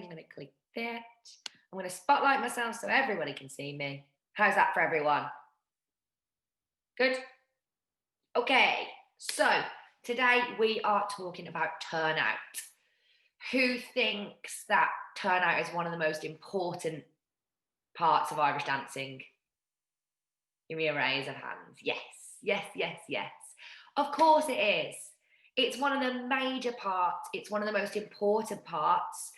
I'm going to click that. I'm going to spotlight myself so everybody can see me. How's that for everyone? Good? Okay, so today we are talking about turnout. Who thinks that turnout is one of the most important parts of Irish dancing? Give me a raise of hands. Yes, yes, yes, yes. Of course it is. It's one of the major parts. It's one of the most important parts.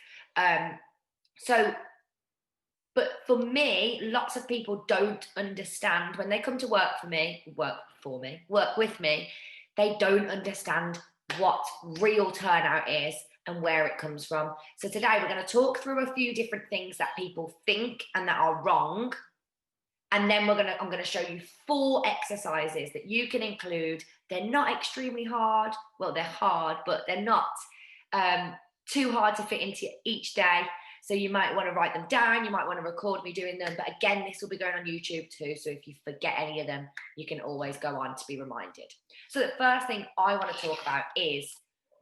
But for me, lots of people don't understand when they come to work with me, they don't understand what real turnout is and where it comes from. So today we're going to talk through a few different things that people think and that are wrong. And then I'm going to show you 4 exercises that you can include. They're not extremely hard. Well, they're hard, but they're not too hard to fit into each day. So you might want to write them down. You might want to record me doing them. But again, this will be going on YouTube too. So if you forget any of them, you can always go on to be reminded. So the first thing I want to talk about is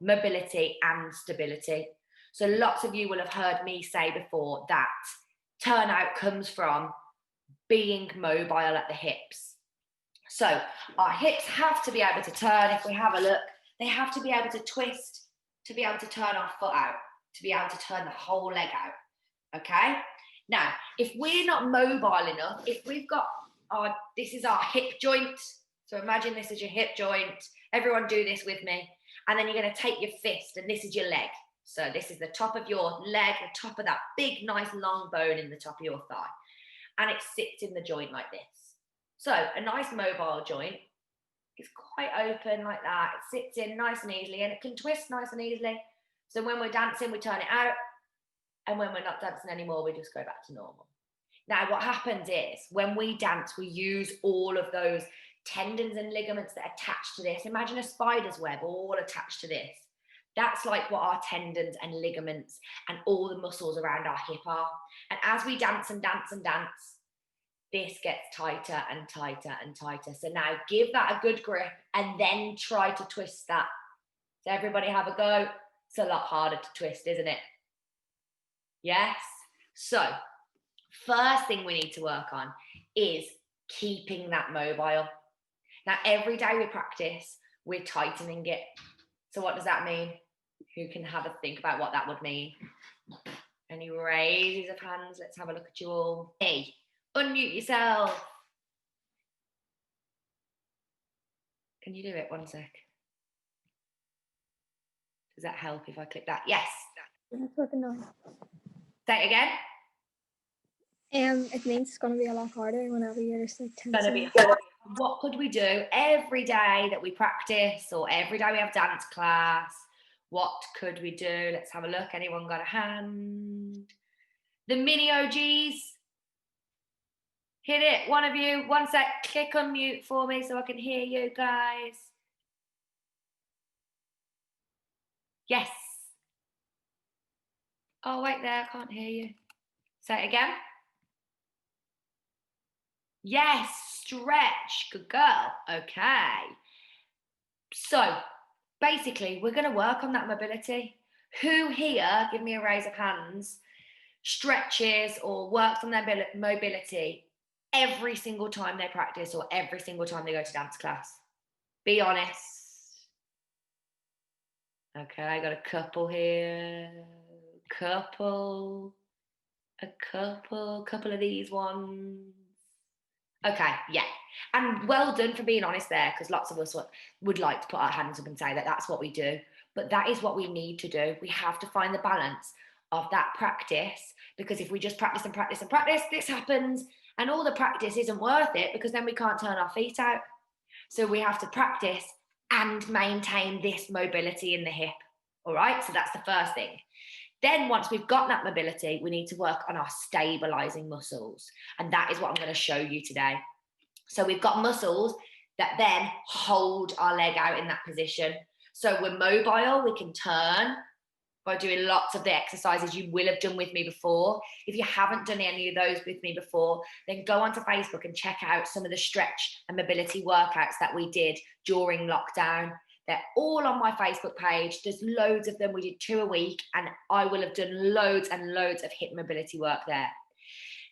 mobility and stability. So lots of you will have heard me say before that turnout comes from being mobile at the hips. So our hips have to be able to turn. If we have a look, they have to be able to twist to be able to turn our foot out, to be able to turn the whole leg out, okay? Now, if we're not mobile enough, if we've got this is our hip joint, so imagine this is your hip joint, everyone do this with me, and then you're gonna take your fist, and this is your leg. So this is the top of your leg, the top of that big, nice, long bone in the top of your thigh, and it sits in the joint like this. So a nice mobile joint is quite open like that, it sits in nice and easily, and it can twist nice and easily. So when we're dancing, we turn it out. And when we're not dancing anymore, we just go back to normal. Now, what happens is when we dance, we use all of those tendons and ligaments that attach to this. Imagine a spider's web all attached to this. That's like what our tendons and ligaments and all the muscles around our hip are. And as we dance and dance and dance, this gets tighter and tighter and tighter. So now give that a good grip and then try to twist that. So everybody have a go. It's a lot harder to twist, isn't it? Yes? So, first thing we need to work on is keeping that mobile. Now, every day we practice, we're tightening it. So what does that mean? Who can have a think about what that would mean? Any raises of hands? Let's have a look at you all. Hey, unmute yourself. Can you do it? 1 sec. Does that help if I click that? Yes. It's working now. Say it again. It means it's going to be a lot harder whenever you're just like tensing. What could we do every day that we practice or every day we have dance class? What could we do? Let's have a look. Anyone got a hand? The mini OGs. Hit it. One of you. 1 sec. Click unmute for me so I can hear you guys. Yes. Oh, wait there. I can't hear you. Say it again. Yes. Stretch. Good girl. Okay. So, basically, we're going to work on that mobility. Who here, give me a raise of hands, stretches or works on their mobility every single time they practice or every single time they go to dance class? Be honest. Okay, I got a couple here. Couple of these ones. Okay, yeah. And well done for being honest there, because lots of us would like to put our hands up and say that that's what we do. But that is what we need to do. We have to find the balance of that practice, because if we just practice and practice and practice, this happens, and all the practice isn't worth it because then we can't turn our feet out. So we have to practice and maintain this mobility in the hip. All right, so that's the first thing. Then once we've got that mobility, we need to work on our stabilizing muscles. And that is what I'm going to show you today. So we've got muscles that then hold our leg out in that position. So we're mobile, we can turn by doing lots of the exercises you will have done with me before. If you haven't done any of those with me before, then go onto Facebook and check out some of the stretch and mobility workouts that we did during lockdown. They're all on my Facebook page. There's loads of them. We did 2 a week, and I will have done loads and loads of hip mobility work there.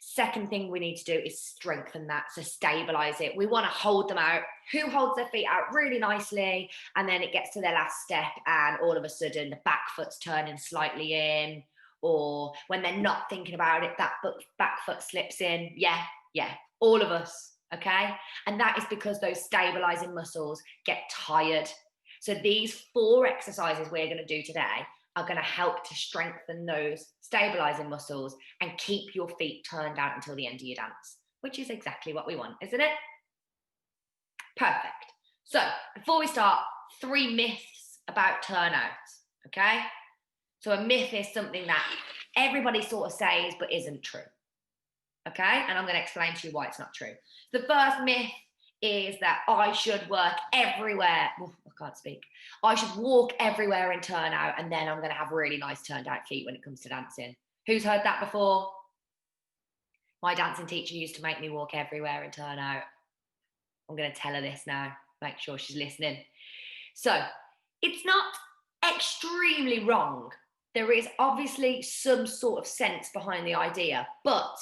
Second thing we need to do is strengthen that, so stabilize it. We want to hold them out. Who holds their feet out really nicely, and then it gets to their last step and all of a sudden the back foot's turning slightly in, or when they're not thinking about it, that back foot slips in. Yeah, all of us, okay? And that is because those stabilizing muscles get tired. So these 4 exercises we're going to do today are going to help to strengthen those stabilizing muscles and keep your feet turned out until the end of your dance, which is exactly what we want, isn't it? Perfect. So before we start, 3 myths about turnouts, okay? So a myth is something that everybody sort of says but isn't true, okay? And I'm going to explain to you why it's not true. The first myth is that I should work everywhere. Oof, I can't speak. I should walk everywhere in turnout, and then I'm going to have really nice turned out feet when it comes to dancing. Who's heard that before? My dancing teacher used to make me walk everywhere in turnout. I'm going to tell her this now. Make sure she's listening. So it's not extremely wrong. There is obviously some sort of sense behind the idea, but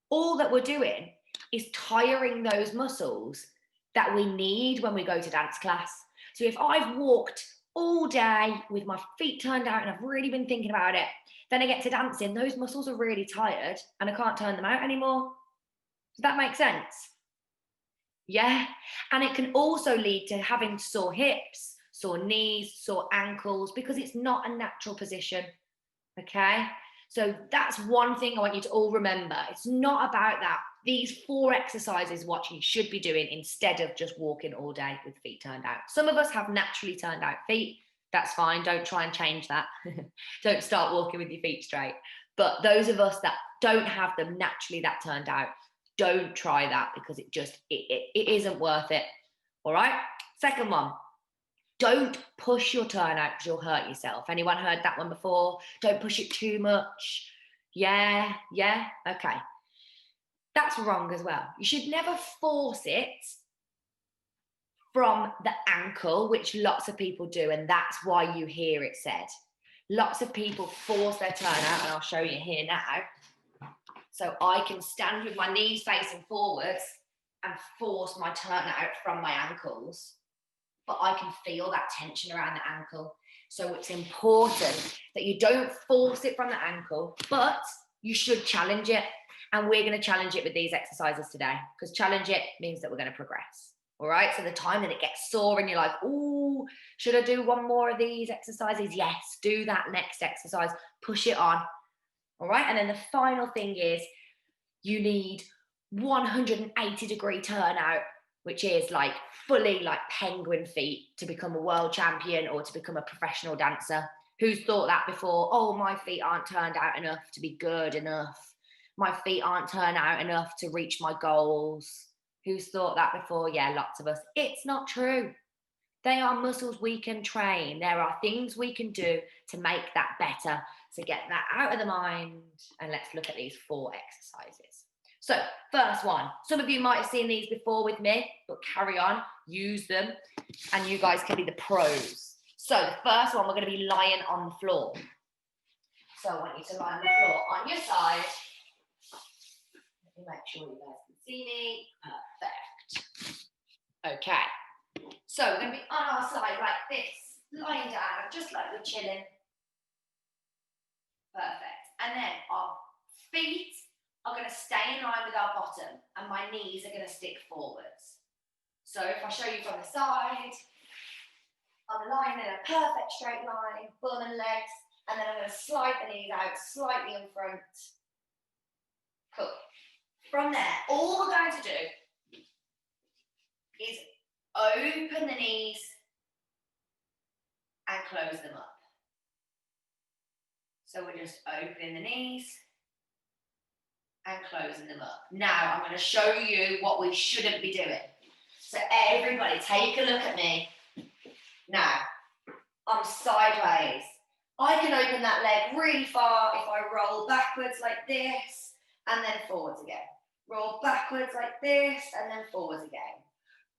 all that we're doing is tiring those muscles that we need when we go to dance class. So if I've walked all day with my feet turned out and I've really been thinking about it, then I get to dancing, those muscles are really tired and I can't turn them out anymore. Does that make sense? Yeah. And it can also lead to having sore hips, sore knees, sore ankles, because it's not a natural position. Okay. So that's one thing I want you to all remember. It's not about that. These 4 exercises what you should be doing instead of just walking all day with feet turned out. Some of us have naturally turned out feet. That's fine. Don't try and change that. Don't start walking with your feet straight. But those of us that don't have them naturally that turned out, don't try that, because it isn't worth it. All right. Second one. Don't push your turnout because you'll hurt yourself. Anyone heard that one before? Don't push it too much. Yeah, okay. That's wrong as well. You should never force it from the ankle, which lots of people do, and that's why you hear it said. Lots of people force their turnout, and I'll show you here now. So I can stand with my knees facing forwards and force my turnout from my ankles, but I can feel that tension around the ankle. So it's important that you don't force it from the ankle, but you should challenge it. And we're going to challenge it with these exercises today, because challenge it means that we're going to progress. All right. So the time that it gets sore and you're like, oh, should I do one more of these exercises? Yes, do that next exercise. Push it on. All right. And then the final thing is you need 180-degree turnout, which is like fully like penguin feet, to become a world champion or to become a professional dancer. Who's thought that before? Oh, my feet aren't turned out enough to be good enough. My feet aren't turned out enough to reach my goals. Who's thought that before? Yeah, lots of us. It's not true. They are muscles we can train. There are things we can do to make that better. So get that out of the mind, and let's look at these 4 exercises. So first one, some of you might have seen these before with me, but carry on, use them, and you guys can be the pros. So the first one, we're going to be lying on the floor. So I want you to lie on the floor on your side. Let me make sure you guys can see me. Perfect. Okay. So we're going to be on our side like this, lying down, just like we're chilling. Perfect. And then our feet are going to stay in line with our bottom, and my knees are going to stick forwards. So if I show you from the side, I'm lying in a perfect straight line, bum and legs, and then I'm going to slide the knees out slightly in front. Cool. From there, all we're going to do is open the knees and close them up. So we're just opening the knees and closing them up. Now I'm going to show you what we shouldn't be doing. So everybody take a look at me. Now, I'm sideways. I can open that leg really far if I roll backwards like this and then forwards again. Roll backwards like this and then forwards again.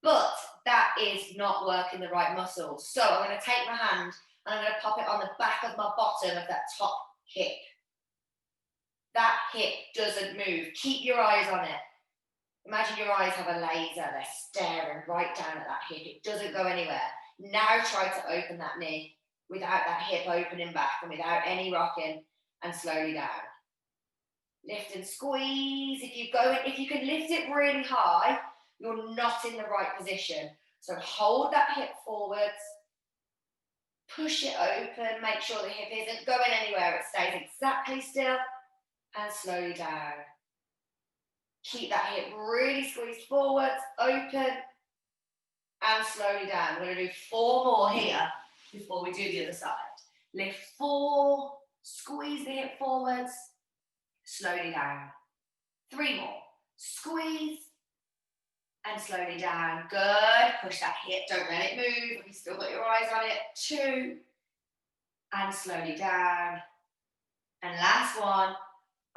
But that is not working the right muscles. So I'm going to take my hand and I'm going to pop it on the back of my bottom of that top hip. That hip doesn't move. Keep your eyes on it. Imagine your eyes have a laser. They're staring right down at that hip. It doesn't go anywhere. Now try to open that knee without that hip opening back and without any rocking, and slowly down. Lift and squeeze. If you can lift it really high, you're not in the right position. So hold that hip forwards. Push it open. Make sure the hip isn't going anywhere. It stays exactly still. And slowly down. Keep that hip really squeezed forwards, open, and slowly down. We're going to do 4 more here before we do the other side. Lift 4, squeeze the hip forwards, slowly down. 3 more, squeeze, and slowly down. Good. Push that hip, don't let it move. Have you still got your eyes on it? 2, and slowly down. And last one,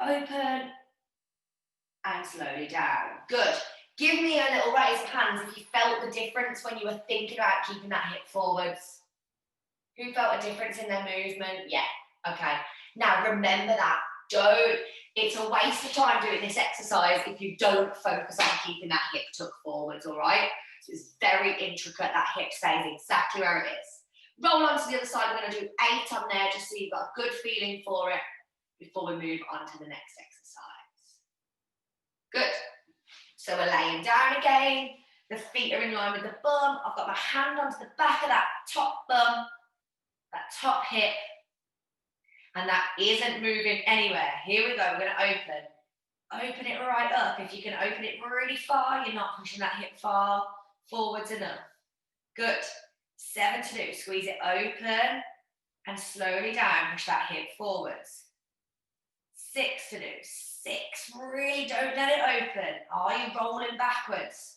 open, and slowly down. Good. Give me a little raise of hands if you felt the difference when you were thinking about keeping that hip forwards. Who felt a difference in their movement? Yeah. Okay. Now remember that. It's a waste of time doing this exercise if you don't focus on keeping that hip tucked forwards, all right? So it's very intricate. That hip stays exactly where it is. Roll on to the other side. We're going to do 8 on there just so you've got a good feeling for it before we move on to the next exercise. Good. So we're laying down again. The feet are in line with the bum. I've got my hand onto the back of that top bum, that top hip, and that isn't moving anywhere. Here we go. We're going to open. Open it right up. If you can open it really far, you're not pushing that hip far forwards enough. Good. 7 to do. Squeeze it open and slowly down. Push that hip forwards. 6 to do. 6. Really don't let it open. Are you rolling backwards?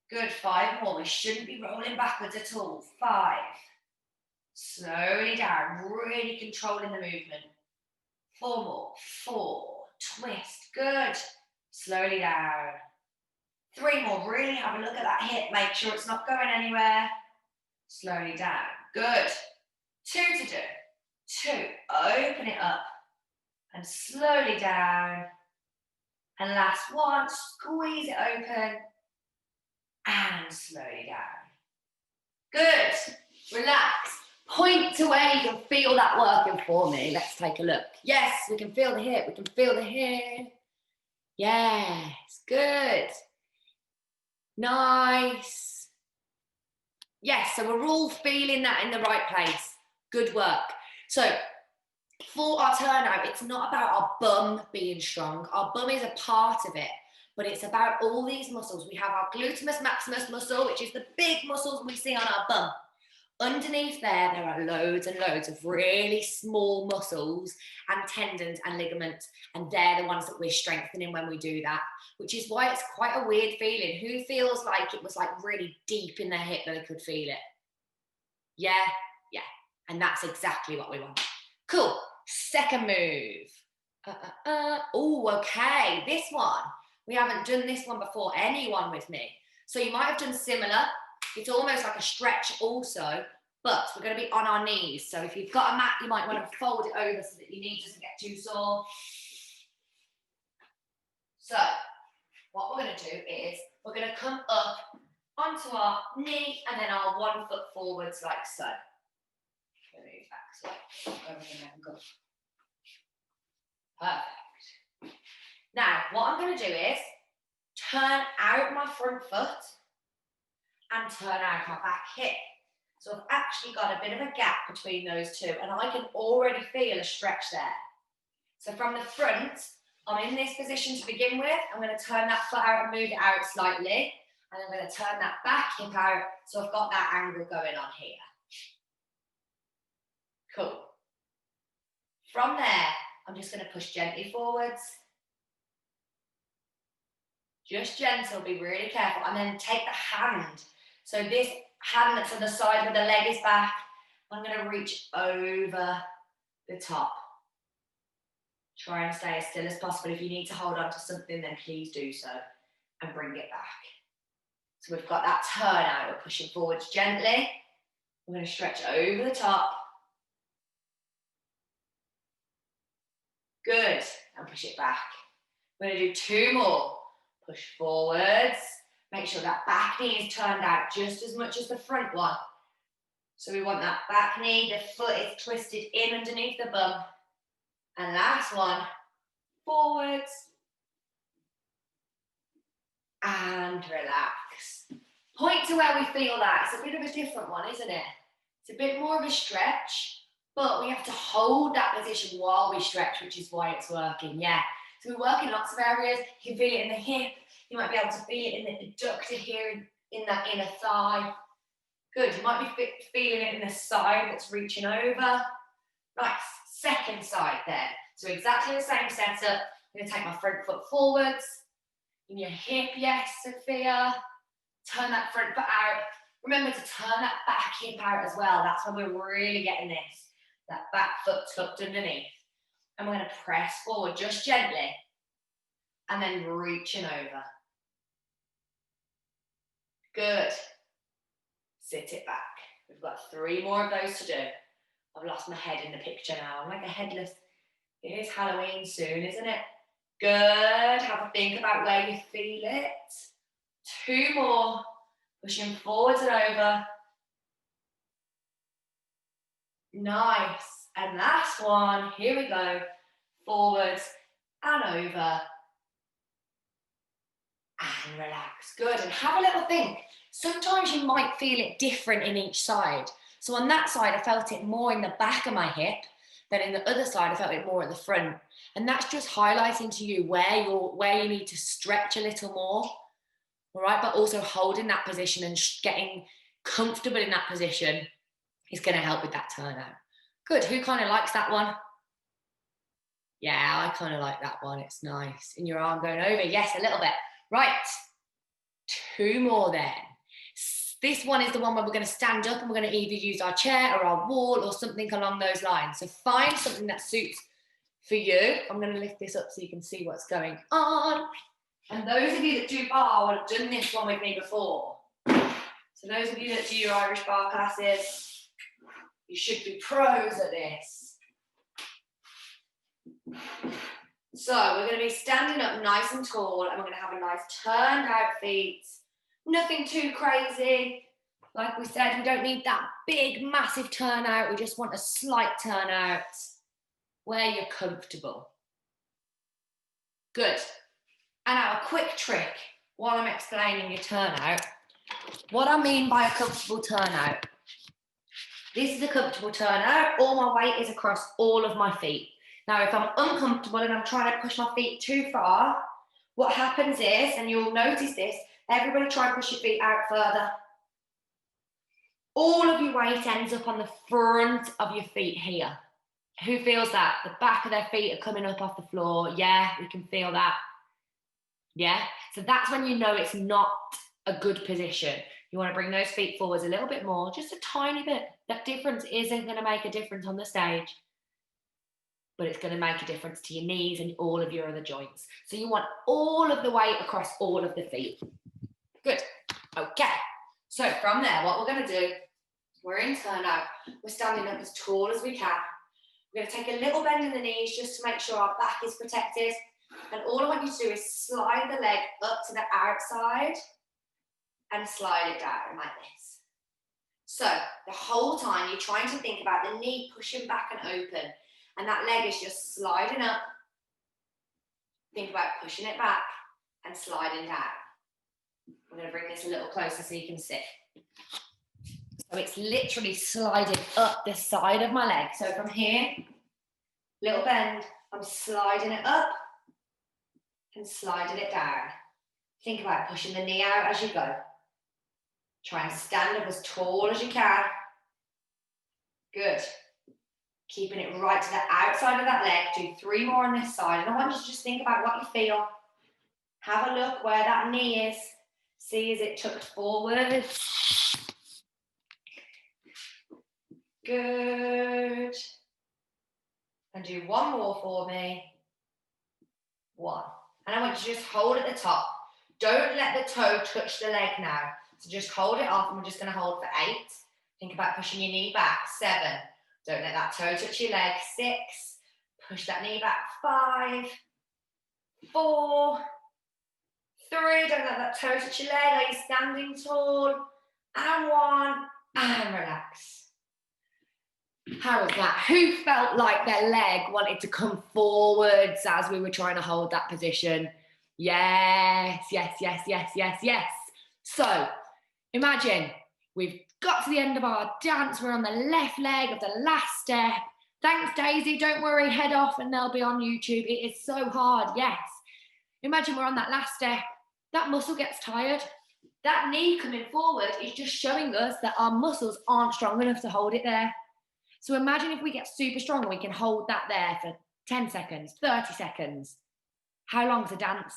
Good. 5 more. We shouldn't be rolling backwards at all. 5. Slowly down. Really controlling the movement. 4 more. 4. Twist. Good. Slowly down. 3 more. Really have a look at that hip. Make sure it's not going anywhere. Slowly down. Good. 2 to do. 2. Open it up. And slowly down. And last one. Squeeze it open. And slowly down. Good. Relax. Point to where you can feel that working for me. Let's take a look. Yes, we can feel the hip. We can feel the hip. Yes. Good. Nice. Yes, so we're all feeling that in the right place. Good work. So for our turnout, it's not about our bum being strong. Our bum is a part of it, but it's about all these muscles. We have our gluteus maximus muscle, which is the big muscles we see on our bum. Underneath there are loads and loads of really small muscles and tendons and ligaments, and they're the ones that we're strengthening when we do that, which is why it's quite a weird feeling. Who feels like it was like really deep in their hip that they could feel it? Yeah, and that's exactly what we want. Cool. Second move. Oh, okay. This one. We haven't done this one before. Anyone with me? So you might have done similar. It's almost like a stretch also, but we're going to be on our knees. So if you've got a mat, you might want to fold it over so that your knee doesn't get too sore. So what we're going to do is we're going to come up onto our knee and then our 1 foot forwards like so. Move back so over and go. Perfect. Now, what I'm going to do is turn out my front foot and turn out my back hip. So I've actually got a bit of a gap between those two, and I can already feel a stretch there. So from the front, I'm in this position to begin with. I'm going to turn that foot out and move it out slightly, and I'm going to turn that back hip out, so I've got that angle going on here. Cool. From there, I'm just going to push gently forwards. Just gentle, be really careful. And then take the hand. So this hand that's on the side where the leg is back, I'm going to reach over the top. Try and stay as still as possible. If you need to hold on to something, then please do so. And bring it back. So we've got that turnout. We're pushing forwards gently. We're going to stretch over the top. Good. And push it back. We're going to do 2 more. Push forwards. Make sure that back knee is turned out just as much as the front one. So we want that back knee, the foot is twisted in underneath the bum. And last one. Forwards. And relax. Point to where we feel that. It's a bit of a different one, isn't it? It's a bit more of a stretch, but we have to hold that position while we stretch, which is why it's working, yeah. So we work in lots of areas. You can feel it in the hip. You might be able to feel it in the adductor here, in that inner thigh. Good, you might be feeling it in the side that's reaching over. Nice, second side then. So exactly the same setup. I'm gonna take my front foot forwards. In your hip, yes, Sophia. Turn that front foot out. Remember to turn that back hip out as well. That's when we're really getting this. That back foot tucked underneath. And we're gonna press forward just gently. And then reaching over. Good. Sit it back. We've got 3 more of those to do. I've lost my head in the picture now. I'm like a headless. It is Halloween soon, isn't it? Good. Have a think about where you feel it. 2 more. Pushing forwards and over. Nice. And last one. Here we go. Forwards and over. And relax. Good. And have a little think. Sometimes you might feel it different in each side. So on that side, I felt it more in the back of my hip. Then in the other side, I felt it more at the front. And that's just highlighting to you where you need to stretch a little more. All right, but also holding that position and getting comfortable in that position is going to help with that turnout. Good. Who kind of likes that one? Yeah, I kind of like that one. It's nice. And your arm going over. Yes, a little bit. Right. 2 more then. This one is the one where we're going to stand up and we're going to either use our chair or our wall or something along those lines. So find something that suits for you. I'm going to lift this up so you can see what's going on. And those of you that do bar will have done this one with me before. So those of you that do your Irish bar classes, you should be pros at this. So we're going to be standing up nice and tall and we're going to have a nice turned out feet. Nothing too crazy. Like we said, we don't need that big, massive turnout. We just want a slight turnout where you're comfortable. Good. And now a quick trick while I'm explaining your turnout. What I mean by a comfortable turnout. This is a comfortable turnout. All my weight is across all of my feet. Now, if I'm uncomfortable and I'm trying to push my feet too far, what happens is, and you'll notice this, everybody try and push your feet out further. All of your weight ends up on the front of your feet here. Who feels that? The back of their feet are coming up off the floor. Yeah, we can feel that. Yeah, so that's when you know it's not a good position. You want to bring those feet forwards a little bit more, just a tiny bit. That difference isn't going to make a difference on the stage, but it's going to make a difference to your knees and all of your other joints. So you want all of the weight across all of the feet. Good. Okay. So from there, what we're going to do, we're in turnout. We're standing up as tall as we can. We're going to take a little bend in the knees just to make sure our back is protected. And all I want you to do is slide the leg up to the outside and slide it down like this. So the whole time you're trying to think about the knee pushing back and open, and that leg is just sliding up. Think about pushing it back and sliding down. I'm going to bring this a little closer so you can see. So it's literally sliding up the side of my leg. So from here, little bend, I'm sliding it up and sliding it down. Think about pushing the knee out as you go. Try and stand up as tall as you can. Good. Keeping it right to the outside of that leg. Do 3 more on this side. And I want you to just think about what you feel. Have a look where that knee is. See, is it tucked forwards? Good. And do 1 more for me. 1. And I want you to just hold at the top. Don't let the toe touch the leg now. So just hold it off, and we're just going to hold for 8. Think about pushing your knee back. 7. Don't let that toe touch your leg. 6. Push that knee back. 5. 4. 3. Don't let that toe touch your leg. Are you standing tall? And 1. And relax. How was that? Who felt like their leg wanted to come forwards as we were trying to hold that position? Yes, yes, yes, yes, yes, yes. So imagine we've got to the end of our dance. We're on the left leg of the last step. Thanks, Daisy. Don't worry, head off and they'll be on YouTube. It is so hard, yes. Imagine we're on that last step. That muscle gets tired. That knee coming forward is just showing us that our muscles aren't strong enough to hold it there. So imagine if we get super strong and we can hold that there for 10 seconds, 30 seconds. How long's a dance?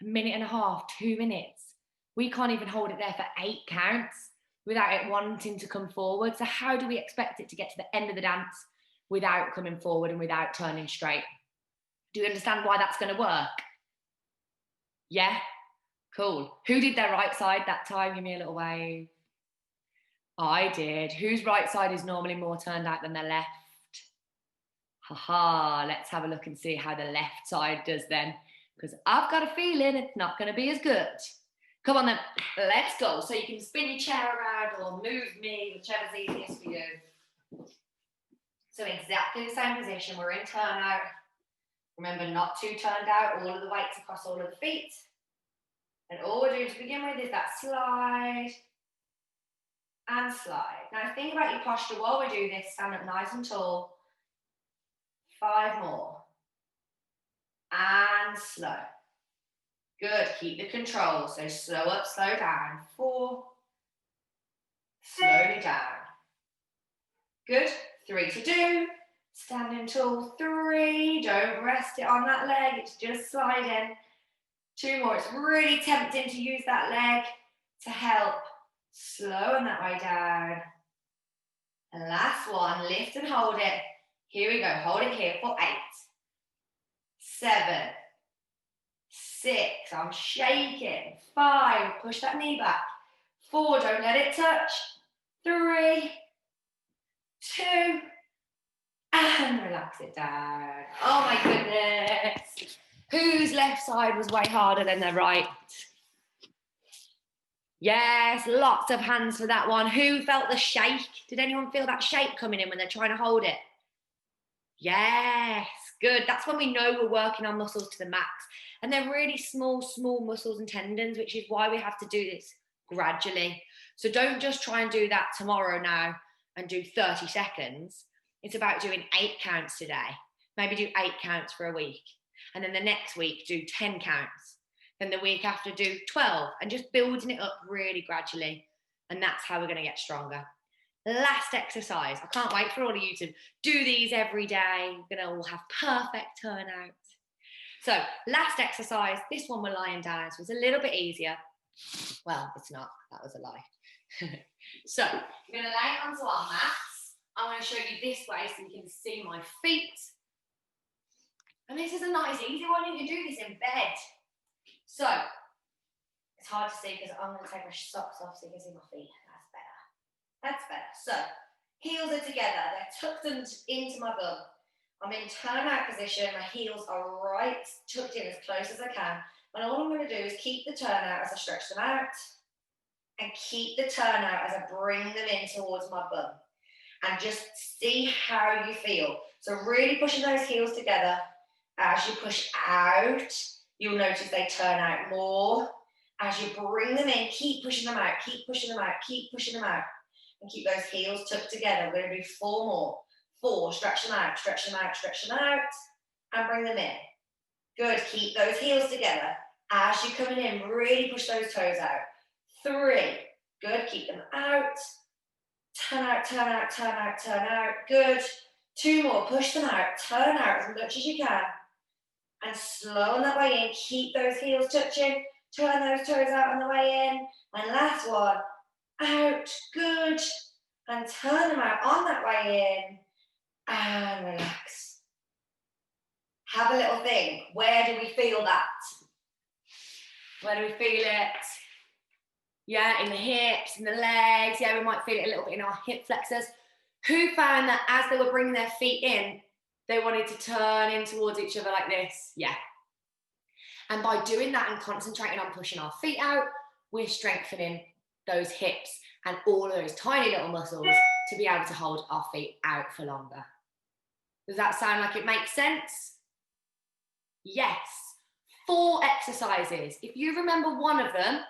A minute and a half, 2 minutes. We can't even hold it there for 8 counts without it wanting to come forward. So how do we expect it to get to the end of the dance without coming forward and without turning straight? Do you understand why that's going to work? Yeah? Cool. Who did their right side that time? Give me a little wave. I did. Whose right side is normally more turned out than their left? Haha, let's have a look and see how the left side does then. Because I've got a feeling it's not going to be as good. Come on then, let's go. So you can spin your chair around or move me, whichever's easiest for you. So exactly the same position. We're in turnout. Remember, not too turned out, all of the weights across all of the feet. And all we're doing to begin with is that slide and slide. Now think about your posture while we do this. Stand up nice and tall. 5 more. And slow. Good, keep the control. So slow up, slow down. 4. Slowly down. Good, 3 to do. Standing tall, 3. Don't rest it on that leg, it's just sliding. 2 more, it's really tempting to use that leg to help. Slowing that way down. And last one, lift and hold it. Here we go, hold it here for 8. 7. 6, I'm shaking. 5, push that knee back. 4, don't let it touch. 3, 2, and relax it down. Oh my goodness. Whose left side was way harder than their right? Yes, lots of hands for that one. Who felt the shake? Did anyone feel that shake coming in when they're trying to hold it? Yes, good. That's when we know we're working on muscles to the max. And they're really small muscles and tendons, which is why we have to do this gradually. So don't just try and do that tomorrow now and do 30 seconds. It's about doing 8 counts today. Maybe do 8 counts for a week. And then the next week, do 10 counts. Then the week after, do 12. And just building it up really gradually. And that's how we're going to get stronger. Last exercise. I can't wait for all of you to do these every day. We're going to all have perfect turnout. So last exercise. This one we're lying down. So it's a little bit easier. Well, it's not. That was a lie. So we're going to lay it onto our mats. I'm going to show you this way so you can see my feet. And this is a nice, easy one. You can do this in bed. So, it's hard to see because I'm going to take my socks off so you can see my feet. That's better. So, heels are together. They're tucked into my bum. I'm in turnout position. My heels are right tucked in as close as I can. And all I'm going to do is keep the turnout as I stretch them out. And keep the turnout as I bring them in towards my bum. And just see how you feel. So, really pushing those heels together. As you push out, you'll notice they turn out more. As you bring them in, keep pushing them out, keep pushing them out, keep pushing them out. And keep those heels tucked together. We're going to do 4 more. 4, stretch them out, stretch them out, stretch them out. And bring them in. Good, keep those heels together. As you're coming in, really push those toes out. 3, good, keep them out. Turn out, turn out, turn out, turn out. Good. 2 more, push them out, turn out as much as you can. And slow on that way in, keep those heels touching, turn those toes out on the way in. And last one, out, good. And turn them out on that way in. And relax. Have a little think, where do we feel that? Where do we feel it? Yeah, in the hips, in the legs. Yeah, we might feel it a little bit in our hip flexors. Who found that as they were bringing their feet in, they wanted to turn in towards each other like this? Yeah. And by doing that and concentrating on pushing our feet out, we're strengthening those hips and all of those tiny little muscles to be able to hold our feet out for longer. Does that sound like it makes sense? Yes. 4 exercises. If you remember one of them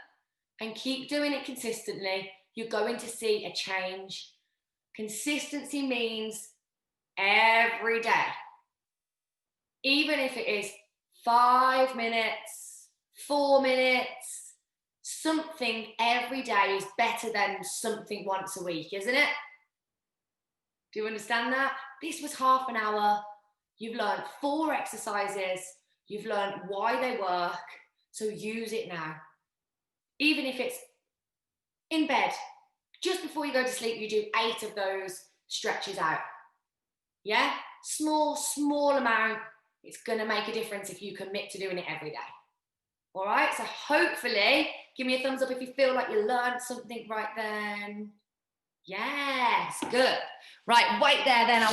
and keep doing it consistently, you're going to see a change. Consistency means every day. Even if it is 5 minutes, 4 minutes, something every day is better than something once a week, isn't it? Do you understand that? This was half an hour. You've learned 4 exercises. You've learned why they work. So use it now. Even if it's in bed, just before you go to sleep, you do 8 of those stretches out. Yeah? Small amount. It's going to make a difference if you commit to doing it every day. All right? So hopefully, give me a thumbs up if you feel like you learned something right then. Yes, good. Right, wait there then.